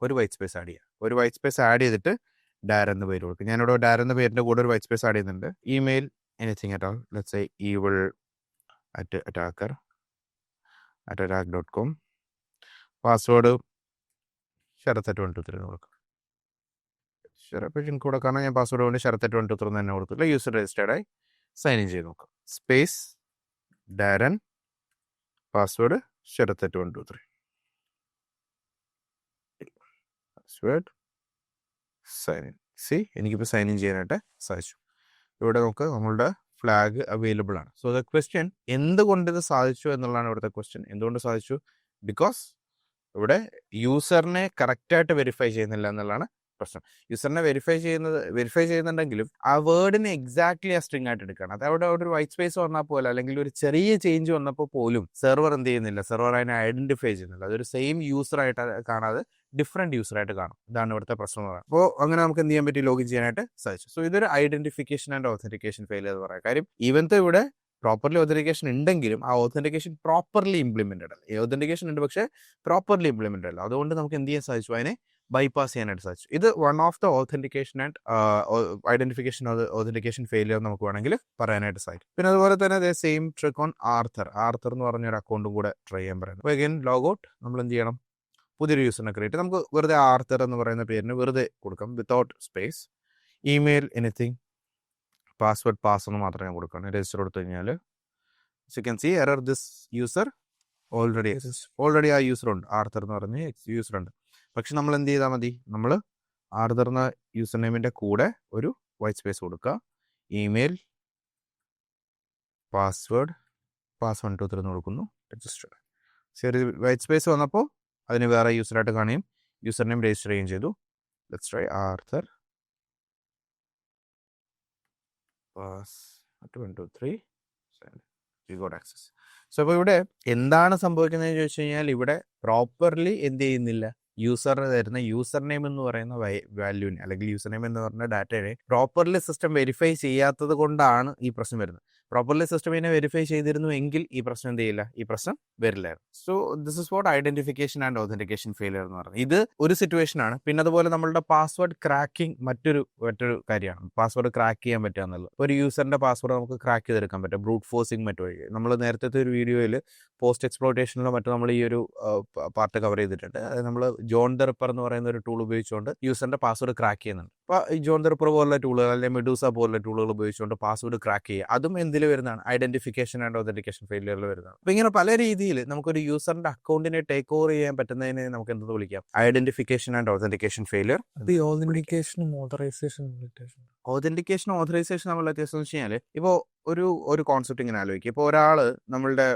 [SPEAKER 2] ഒരു വൈറ്റ് സ്പേസ് ആഡ് ചെയ്യുക. ഒരു വൈറ്റ് സ്പേസ് ആഡ് ചെയ്തിട്ട് ഡാരൻ എന്ന് പേര് കൊടുക്കും. ഞാനിവിടെ ഡാരൻ എന്ന പേരിൻ്റെ കൂടെ ഒരു വൈറ്റ് സ്പേസ് ആഡ് ചെയ്യുന്നുണ്ട്. Email anything at all, let's say evil@attacker.com. Password ശരത്@123 കൊടുക്കും. ശരത് കൂടെ കാണാൻ ഞാൻ പാസ്വേഡ് കൊണ്ട് ശരത്@123 തന്നെ കൊടുത്തില്ല. യൂസർ രജിസ്റ്റേർഡായി സൈൻ ഇൻ ചെയ്ത് നോക്കാം. സ്പേസ് ഡാരൻ, പാസ്വേഡ് ശരത്@123, പാസ്വേഡ് സൈൻ ഇൻ. എനിക്കിപ്പോൾ സൈൻ ഇൻ ചെയ്യാനായിട്ട് സാധിച്ചു. ഇവിടെ നമുക്ക് നമ്മളുടെ ഫ്ലാഗ് അവൈലബിൾ ആണ്. സോ ദ ക്വസ്റ്റ്യൻ, എന്തുകൊണ്ട് ഇത് സാധിച്ചു എന്നുള്ളതാണ് ഇവിടുത്തെ ക്വസ്റ്റ്യൻ. എന്തുകൊണ്ട് സാധിച്ചു, ബിക്കോസ് ഇവിടെ യൂസറിനെ കറക്റ്റായിട്ട് വെരിഫൈ ചെയ്യുന്നില്ല എന്നുള്ളതാണ് പ്രശ്നം. യൂസറിനെ വെരിഫൈ ചെയ്യുന്നുണ്ടെങ്കിലും ആ വേർഡിനെ എക്സാക്ട്ലി ആ സ്ട്രിങ് ആയിട്ട് എടുക്കുകയാണ്. അത് അവിടെ ഒരു വൈറ്റ് സ്പേസ് വന്നാൽ പോലെ അല്ലെങ്കിൽ ഒരു ചെറിയ ചേഞ്ച് വന്നപ്പോൾ പോലും സെർവർ എന്ത് ചെയ്യുന്നില്ല, സെർവർ അതിനെ ഐഡന്റിഫൈ ചെയ്യുന്നില്ല. അതൊരു സെയിം യൂസറായിട്ട് കാണാതെ ഡിഫറെന്റ് യൂസറായിട്ട് കാണും. ഇതാണ് ഇവിടുത്തെ പ്രശ്നം എന്ന് പറയുന്നത്. അപ്പോൾ അങ്ങനെ നമുക്ക് എന്ത് ചെയ്യാൻ പറ്റി, ലോഗിൻ ചെയ്യാനായിട്ട് സാധിച്ചു. സോ ഇതൊരു ഐഡന്റിഫിക്കേഷൻ ആൻഡ് ഓതന്റിക്കേഷൻ ഫെയിലിയർ എന്ന് പറയാം. കാര്യം ഈവൻത്തെ ഇവിടെ പ്രോപ്പർലി ഓതന്റിക്കേഷൻ ഉണ്ടെങ്കിലും ആ ഓതന്റിക്കേഷൻ പ്രോപ്പർലി ഇംപ്ലിമെന്റഡ് അല്ല. ഓതന്റിക്കേഷൻ ഉണ്ട് പക്ഷേ പ്രോപ്പർലി ഇംപ്ലിമെന്റഡ് അല്ല. അതുകൊണ്ട് നമുക്ക് എന്ത് ചെയ്യാൻ സാധിച്ചു, അതിനെ ബൈപ്പാസ് ചെയ്യാനായിട്ട് സാധിച്ചു. ഇത് one of the authentication and identification failure നമുക്ക് വേണമെങ്കിൽ പറയാനായിട്ട് സാധിക്കും. പിന്നെ അതുപോലെ തന്നെ സെയിം ട്രിക്ക് ഓൺ ആർത്തർ എന്ന് പറഞ്ഞൊരു അക്കൗണ്ടും കൂടെ ട്രൈ ചെയ്യാൻ പറയുന്നത്. അപ്പോൾ അഗൈൻ ലോഗൗട്ട് നമ്മൾ എന്ത് ചെയ്യണം, പുതിയൊരു യൂസറിനെ ക്രിയേറ്റ്. നമുക്ക് വെറുതെ ആർത്തർ എന്ന് പറയുന്ന പേരിന് വെറുതെ കൊടുക്കാം, without space. Email anything, password password മാത്രമേ ഞാൻ കൊടുക്കണം. രജിസ്റ്റർ കൊടുത്തു കഴിഞ്ഞാൽ you can see error this user already ആ യൂസർ ഉണ്ട്, ആർത്തർ എന്ന് പറഞ്ഞ യൂസർ ഉണ്ട്. പക്ഷെ നമ്മൾ എന്ത് ചെയ്താൽ മതി, നമ്മൾ ആർത്തർ എന്ന യൂസർ നെയിമിൻ്റെ കൂടെ ഒരു വൈറ്റ് സ്പേസ് കൊടുക്കുക. ഇമെയിൽ പാസ്വേഡ് 123 എന്ന് കൊടുക്കുന്നു, രജിസ്റ്റർ. ചെറിയ വൈറ്റ് സ്പേസ് വന്നപ്പോൾ അതിന് വേറെ യൂസറായിട്ട് കാണുകയും യൂസർ നെയിം രജിസ്റ്റർ ചെയ്യുകയും ചെയ്തു. Let's try Arthur 123 you got access. So അപ്പോൾ ഇവിടെ എന്താണ് സംഭവിക്കുന്നതെന്ന് ചോദിച്ചു കഴിഞ്ഞാൽ ഇവിടെ പ്രോപ്പർലി എന്ത് ചെയ്യുന്നില്ല, യൂസർ തരുന്ന യൂസർ നെയിം എന്ന് പറയുന്ന വാല്യൂവിനെ അല്ലെങ്കിൽ യൂസർ നെയിം എന്ന് പറയുന്ന ഡാറ്റയെ പ്രോപ്പർലി സിസ്റ്റം വെരിഫൈ ചെയ്യാത്തത് കൊണ്ടാണ് ഈ പ്രശ്നം വരുന്നത്. പ്രോപ്പർലി സിസ്റ്റം ഇതിനെ വെരിഫൈ ചെയ്തിരുന്നു എങ്കിൽ ഈ പ്രശ്നം എന്ത് ചെയ്യില്ല, ഈ പ്രശ്നം വരില്ലായിരുന്നു. So this is what identification and authentication failure എന്ന് പറയുന്നത്. ഇത് ഒരു സിറ്റുവേഷൻ ആണ്. പിന്നെ അതുപോലെ നമ്മളുടെ പാസ്വേഡ് ക്രാക്കിംഗ് മറ്റൊരു കാര്യമാണ്. പാസ്വേഡ് ക്രാക്ക് ചെയ്യാൻ പറ്റുക എന്നുള്ളത്. ഒരു യൂസറിന്റെ പാസ്വേഡ് നമുക്ക് ക്രാക്ക് ചെയ്തെടുക്കാൻ പറ്റും ബ്രൂട്ട് ഫോഴ്സിങ് മറ്റു വഴി. നമ്മൾ നേരത്തെ ഒരു വീഡിയോയിൽ പോസ്റ്റ് എക്സ്പ്ലോയിറ്റേഷനിലോ മറ്റോ നമ്മൾ ഈ ഒരു പാർട്ട് കവർ ചെയ്തിട്ടുണ്ട്. അതായത് നമ്മൾ ജോൺ ദ റിപ്പർ എന്ന് പറയുന്ന ഒരു ടൂൾ ഉപയോഗിച്ചുകൊണ്ട് യൂസറിന്റെ പാസ്വേഡ് ക്രാക്ക് ചെയ്യുന്നുണ്ട്. അപ്പോൾ ഈ ജോൺ ദ റിപ്പർ പോലുള്ള ടൂളുകൾ അല്ലെങ്കിൽ മെഡൂസ പോലുള്ള ടൂളുകൾ ഉപയോഗിച്ചുകൊണ്ട് പാസ്വേഡ് ക്രാക്ക് ചെയ്യുക, അതും എന്തിൽ വരുന്നതാണ്, ഐഡന്റിഫിക്കേഷൻ ആൻഡ് ഓതന്റിക്കേഷൻ ഫെയിലിയറിൽ വരുന്നതാണ്. അപ്പോൾ ഇങ്ങനെ പല രീതിയിൽ നമുക്കൊരു യൂസറിന്റെ അക്കൗണ്ടിനെ ടേക്ക് ഓവർ ചെയ്യാൻ പറ്റുന്നതിനെ നമുക്ക് എന്ത് വിളിക്കാം, ഐഡന്റിഫിക്കേഷൻ ആൻഡ് ഓതന്റിക്കേഷൻ ഫെയിലിയർ.
[SPEAKER 1] ഓതന്റിക്കേഷനും
[SPEAKER 2] ഓതന്റിക്കേഷൻ നമ്മൾ വ്യത്യാസം വെച്ച് കഴിഞ്ഞാൽ ഇപ്പോൾ ഒരു കോൺസെപ്റ്റ് ഇങ്ങനെ ആലോചിക്കുക. ഇപ്പോൾ ഒരാൾ നമ്മളുടെ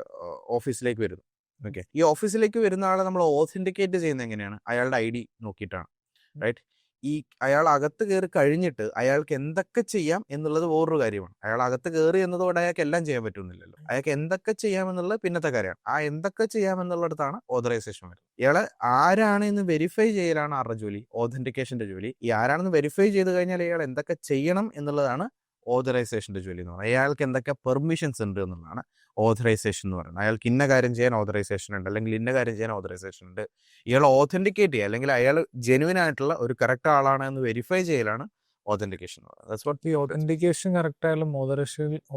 [SPEAKER 2] ഓഫീസിലേക്ക് വരുന്നു. ഓക്കെ, ഈ ഓഫീസിലേക്ക് വരുന്ന ആളെ നമ്മൾ ഓതന്റിക്കേറ്റ് ചെയ്യുന്നത് എങ്ങനെയാണ്, അയാളുടെ ID നോക്കിയിട്ടാണ്. റൈറ്റ്, ഈ അയാൾ അകത്ത് കയറി കഴിഞ്ഞിട്ട് അയാൾക്ക് എന്തൊക്കെ ചെയ്യാം എന്നുള്ളത് വേറൊരു കാര്യമാണ്. അയാൾ അകത്ത് കയറി എന്നതോടെ അയാൾക്ക് എല്ലാം ചെയ്യാൻ പറ്റുന്നില്ലല്ലോ. അയാൾക്ക് എന്തൊക്കെ ചെയ്യാമെന്നുള്ളത് പിന്നത്തെ കാര്യമാണ്. ആ എന്തൊക്കെ ചെയ്യാമെന്നുള്ളിടത്താണ് ഓതറൈസേഷൻ വരുന്നത്. ഇയാളെ ആരാണ് എന്ന് വെരിഫൈ ചെയ്യലാണ് ആരുടെ ജോലി, ഓതന്റിക്കേഷന്റെ ജോലി. ഈ ആരാണെന്ന് വെരിഫൈ ചെയ്ത് കഴിഞ്ഞാൽ ഇയാൾ എന്തൊക്കെ ചെയ്യണം എന്നുള്ളതാണ് ഓതറൈസേഷന്റെ ജോലി എന്ന് പറയുന്നത്. അയാൾക്ക് എന്തൊക്കെ പെർമിഷൻസ് ഉണ്ട് എന്നുള്ളതാണ് ഓതറൈസേഷൻ എന്ന് പറയുന്നത്. അയാൾക്ക് ഇന്ന കാര്യം ചെയ്യാൻ ഓതറൈസേഷൻ ഉണ്ട്, അല്ലെങ്കിൽ ഇന്ന കാര്യം ചെയ്യാൻ ഓതറൈസേഷൻ ഉണ്ട്. ഇയാൾ ഓതന്റിക്കേറ്റ് ചെയ്യുക, അല്ലെങ്കിൽ അയാൾ ജെനുവിൻ ആയിട്ടുള്ള ഒരു കറക്റ്റ് ആളാണ് എന്ന് വെരിഫൈ ചെയ്യലാണ് ഓതന്റിക്കേഷൻ എന്ന് പറയുന്നത്.
[SPEAKER 1] ഈ ഓതന്റിക്കേഷൻ കറക്റ്റ് ആയാലും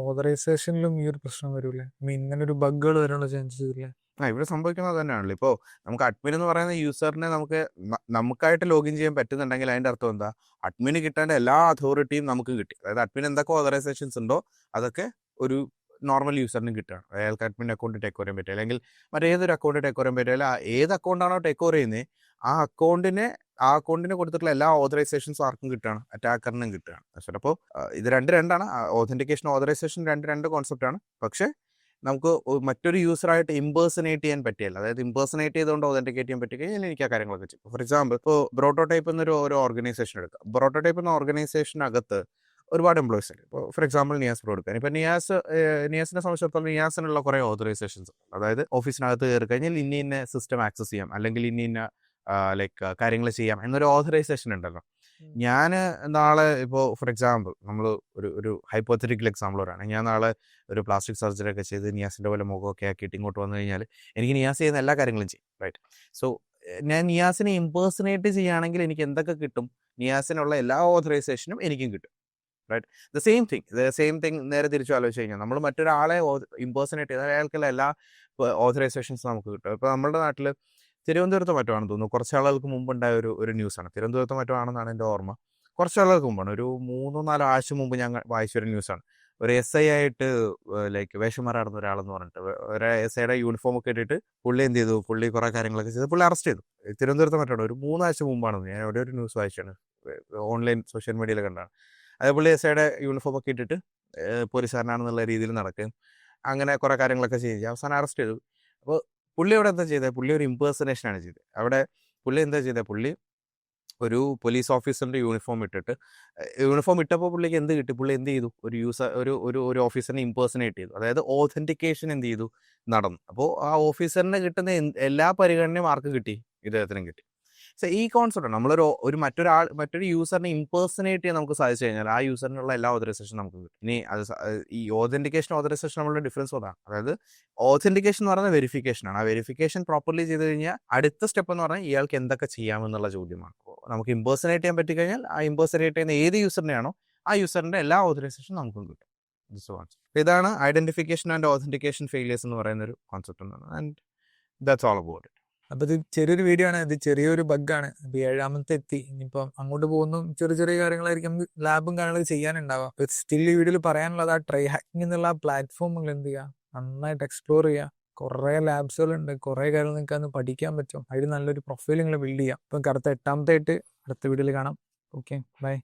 [SPEAKER 1] ഓതറൈസേഷനിലും ഈ ഒരു പ്രശ്നം വരൂലേ, ഇങ്ങനെ ഒരു ബഗ്ഗുകൾ വരാനുള്ള ചാൻസസ് ഇല്ലേ?
[SPEAKER 2] ഇവിടെ സംഭവിക്കുന്നത് തന്നെയാണല്ലോ. ഇപ്പോൾ നമുക്ക് അഡ്മിൻ എന്ന് പറയുന്ന യൂസറിനെ നമുക്കായിട്ട് ലോഗിൻ ചെയ്യാൻ പറ്റുന്നുണ്ടെങ്കിൽ അതിൻ്റെ അർത്ഥം എന്താ, അഡ്മിന് കിട്ടേണ്ട എല്ലാ അതോറിറ്റിയും നമുക്ക് കിട്ടി. അതായത് അഡ്മിൻ എന്തൊക്കെ ഓതറൈസേഷൻസ് ഉണ്ടോ അതൊക്കെ ഒരു നോർമൽ യൂസറിനും കിട്ടുകയാണ്. അയാൾക്ക് അഡ്മിൻ അക്കൗണ്ട് ടേക്ക് ഓവർ ചെയ്യാൻ പറ്റും, അല്ലെങ്കിൽ മറ്റേതൊരു അക്കൗണ്ട് ടേക്ക് ഓവർ ചെയ്യാൻ പറ്റും. അല്ല, ഏത് അക്കൗണ്ടാണോ ടേക്ക് ഓവർ ചെയ്യുന്നത് ആ അക്കൗണ്ടിന് കൊടുത്തിട്ടുള്ള എല്ലാ ഓതറൈസേഷൻസും ആർക്കും കിട്ടുകയാണ്, അറ്റാക്കറിനും കിട്ടുകയാണ്. അപ്പോൾ ഇത് രണ്ടാണ്. ഓതന്റിക്കേഷൻ ഓതറൈസേഷൻ രണ്ട് കോൺസെപ്റ്റ് ആണ്. പക്ഷേ നമുക്ക് മറ്റൊരു യൂസറായിട്ട് ഇമ്പേഴ്സണേറ്റ് ചെയ്യാൻ പറ്റിയല്ല. അതായത് ഇമ്പേഴ്സണേറ്റ് ചെയ്തുകൊണ്ട് ഓതന്റിക്കേറ്റ് ചെയ്യാൻ പറ്റി കഴിഞ്ഞാൽ എനിക്ക് ആ കാര്യങ്ങളൊക്കെ ചെയ്യും. ഫോർ എക്സാമ്പിൾ, ഇപ്പോൾ ബ്രോട്ടോടൈപ്പ് എന്നൊരു ഓർഗനൈസേഷൻ എടുക്കുക. ബ്രോട്ടോടൈപ്പ് എന്ന ഓർഗനൈസേഷനകത്ത് ഒരുപാട് എംപ്ലോയീസ് ഉണ്ട്. ഇപ്പോൾ ഫോർ എക്സാമ്പിൾ നിയാസ് ബ്രോ എടുക്കാൻ. ഇപ്പോൾ നിയാസിനെ സംബന്ധിച്ചിടത്തോളം നിയാസിനുള്ള കുറേ ഓതറൈസേഷൻസ്. അതായത് ഓഫീസിനകത്ത് കയറി കഴിഞ്ഞാൽ ഇന്ന സിസ്റ്റം ആക്സസ് ചെയ്യാം, അല്ലെങ്കിൽ ഇന്ന കാര്യങ്ങൾ ചെയ്യാം എന്നൊരു ഓതറൈസേഷൻ ഉണ്ടല്ലോ. ഞാൻ നാളെ ഇപ്പോൾ ഫോർ എക്സാമ്പിൾ നമ്മൾ ഒരു ഹൈപ്പോത്തറ്റിക്കൽ എക്സാമ്പിൾ പറയുകയാണ്. ഞാൻ നാളെ ഒരു പ്ലാസ്റ്റിക് സർജറി ഒക്കെ ചെയ്ത് നിയാസിൻ്റെ പോലെ മുഖമൊക്കെ ആക്കിയിട്ട് ഇങ്ങോട്ട് വന്നു കഴിഞ്ഞാൽ എനിക്ക് നിയാസ് ചെയ്യുന്ന എല്ലാ കാര്യങ്ങളും ചെയ്യും. റൈറ്റ്, സോ ഞാൻ നിയാസിനെ ഇമ്പേഴ്സണേറ്റ് ചെയ്യുകയാണെങ്കിൽ എനിക്ക് എന്തൊക്കെ കിട്ടും, നിയാസിനുള്ള എല്ലാ ഓതറൈസേഷനും എനിക്കും കിട്ടും. റൈറ്റ്, ദ സെയിം തിങ് നേരെ തിരിച്ചു ആലോചിച്ച് കഴിഞ്ഞാൽ നമ്മൾ മറ്റൊരാളെ ഇമ്പേഴ്സണേറ്റ് ചെയ്താൽ അയാൾക്കുള്ള എല്ലാ ഓതറൈസേഷൻസ് നമുക്ക് കിട്ടും. ഇപ്പോൾ നമ്മുടെ നാട്ടിൽ തിരുവനന്തപുരത്ത് മറ്റോ ആണെന്ന് തോന്നുന്നു, കുറച്ച് ആളുകൾക്ക് മുമ്പുണ്ടായ ഒരു ന്യൂസാണ്. തിരുവനന്തപുരത്ത് മറ്റോ ആണെന്നാണ് എൻ്റെ ഓർമ്മ. കുറച്ച് ആളുകൾക്ക് മുമ്പാണ്, ഒരു 3-4 ആഴ്ച മുമ്പ് ഞാൻ വായിച്ചൊരു ന്യൂസാണ്. ഒരു SI ആയിട്ട് വേഷം മാറാടുന്ന ഒരാളെന്ന് പറഞ്ഞിട്ട് ഒരു SIയുടെ യൂണിഫോം ഒക്കെ ഇട്ടിട്ട് പുള്ളി എന്ത് ചെയ്തു, പുള്ളി കുറേ കാര്യങ്ങളൊക്കെ ചെയ്ത് പുള്ളി അറസ്റ്റ് ചെയ്തു. തിരുവനന്തപുരത്ത് മറ്റാണ്, ഒരു 3 ആഴ്ച മുമ്പാണെന്ന് ഞാൻ എവിടെ ഒരു ന്യൂസ് വായിച്ചാണ്, ഓൺലൈൻ സോഷ്യൽ മീഡിയയിൽ കണ്ടാണ്. അത് പുള്ളി SIയുടെ യൂണിഫോം ഒക്കെ ഇട്ടിട്ട് പോലീസുകാരനാണെന്നുള്ള രീതിയിൽ നടക്കുകയും അങ്ങനെ കുറേ കാര്യങ്ങളൊക്കെ ചെയ്ത് അവസാനം അറസ്റ്റ് ചെയ്തു. അപ്പോൾ പുള്ളി അവിടെ എന്താ ചെയ്തത്, പുള്ളി ഒരു ഇമ്പേഴ്സണേഷനാണ് ചെയ്തത്. അവിടെ പുള്ളി എന്താ ചെയ്തത്, പുള്ളി ഒരു പോലീസ് ഓഫീസറിൻ്റെ യൂണിഫോം ഇട്ടപ്പോൾ പുള്ളിക്ക് എന്ത് കിട്ടി, പുള്ളി എന്ത് ചെയ്തു, ഒരു ഓഫീസറിനെ ഇമ്പേഴ്സണേറ്റ് ചെയ്തു. അതായത് ഓതന്റിക്കേഷൻ എന്ത് ചെയ്തു, നടന്നു. അപ്പോൾ ആ ഓഫീസറിന് കിട്ടുന്ന എല്ലാ പരിഗണനയും ആർക്ക് കിട്ടി, ഇദ്ദേഹത്തിനും കിട്ടി. സോ ഈ കോൺസെപ്റ്റാണ് മറ്റൊരു യൂസറിനെ ഇമ്പേഴ്സണേറ്റ് ചെയ്യാൻ നമുക്ക് സാധിച്ചു കഴിഞ്ഞാൽ ആ യൂസറിനുള്ള എല്ലാ ഓതറൈസേഷനും നമുക്ക് കിട്ടും. ഇനി ഈ ഓതന്റിക്കേഷൻ ഓതറൈസേഷൻ നമ്മളുടെ ഡിഫറൻസ് അതാണ്. അതായത് ഓതന്റിക്കേഷൻ എന്ന് പറയുന്നത് വെരിഫിക്കേഷൻ ആണ്. ആ വെരിഫിക്കേഷൻ പ്രോപ്പർലി ചെയ്ത് കഴിഞ്ഞാൽ അടുത്ത സ്റ്റെപ്പ് എന്ന് പറഞ്ഞാൽ ഇയാൾക്ക് എന്തൊക്കെ ചെയ്യാമെന്നുള്ള ചോദ്യമാണ്. നമുക്ക് ഇമ്പേഴ്സണേറ്റ് ചെയ്യാൻ പറ്റിക്കഴിഞ്ഞാൽ ആ ഇമ്പേഴ്സണേറ്റ് ചെയ്യുന്ന ഏത് യൂസറിനെയാണോ ആ യൂസറിൻ്റെ എല്ലാ ഓതറൈസേഷൻ നമുക്കും കിട്ടും. ഇതാണ് ഐഡന്റിഫിക്കേഷൻ ആൻഡ് ഓതന്റിക്കേഷൻ ഫെയിലിയേഴ്സ് എന്ന് പറയുന്ന ഒരു കോൺസെപ്റ്റ് എന്നാണ്. And that's all about it.
[SPEAKER 1] അപ്പോൾ ഇത് ചെറിയൊരു വീഡിയോ ആണ്, ഇത് ചെറിയൊരു ബഗ്ഗാണ്. ഇപ്പോൾ 7ാമത്തെ എത്തി, ഇനിയിപ്പം അങ്ങോട്ട് പോകുന്നു ചെറിയ ചെറിയ കാര്യങ്ങളായിരിക്കും നമുക്ക് ലാബും കാര്യങ്ങളൊക്കെ ചെയ്യാനുണ്ടാവുക. അപ്പോൾ സ്റ്റിൽ ഈ വീഡിയോയിൽ പറയാനുള്ളത് ആ ട്രൈ ഹാക്കിംഗ് എന്നുള്ള പ്ലാറ്റ്ഫോമുകൾ എന്ത് ചെയ്യുക, നന്നായിട്ട് എക്സ്പ്ലോർ ചെയ്യുക. കുറേ ലാബ്സുകളുണ്ട്, കുറേ കാര്യങ്ങൾ നിങ്ങൾക്ക് അന്ന് പഠിക്കാൻ പറ്റും. അതിൽ നല്ലൊരു പ്രൊഫൈൽ നിങ്ങൾ ബിൽഡ് ചെയ്യാം. ഇപ്പം അടുത്ത 8ാമത്തെ ആയിട്ട് അടുത്ത വീഡിയോയിൽ കാണാം. Okay, by.